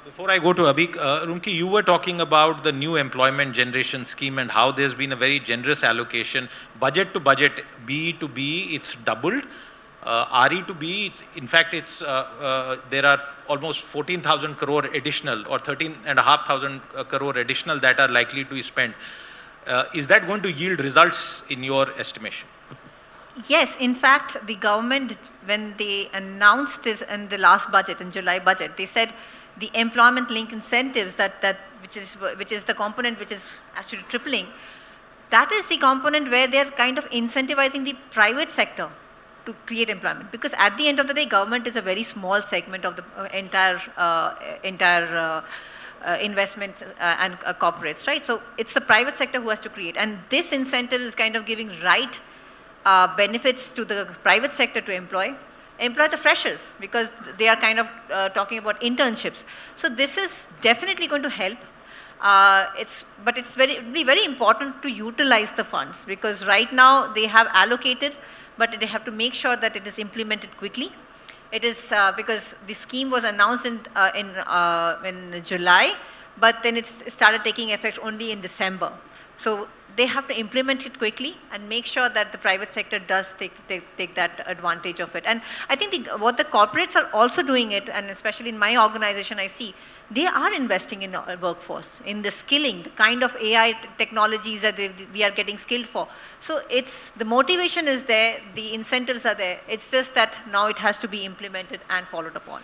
Before I go to Abhi, Rumki, you were talking about the new employment generation scheme and how there's been a very generous allocation. Budget to budget, B to B, it's doubled. RE to B, in fact, there are almost 14,000 crore additional or 13,500 crore additional that are likely to be spent. Is that going to yield results in your estimation? Yes, in fact, the government, when they announced this in the last budget, in July budget, they said the employment link incentives, which is the component which is actually tripling, that is the component where they're kind of incentivizing the private sector to create employment. Because at the end of the day, government is a very small segment of the entire investment and corporates, right? So it's the private sector who has to create. And this incentive is kind of giving right benefits to the private sector to employ the freshers, because they are kind of talking about internships. So this is definitely going to help. But it's very important to utilize the funds, because right now they have allocated, but they have to make sure that it is implemented quickly. It is because the scheme was announced in July, but then it started taking effect only in December. So they have to implement it quickly and make sure that the private sector does take that advantage of it. And I think what the corporates are also doing it, and especially in my organization, I see they are investing in our workforce, in the skilling, the kind of AI technologies that we are getting skilled for. So the motivation is there, the incentives are there. It's just that now it has to be implemented and followed upon.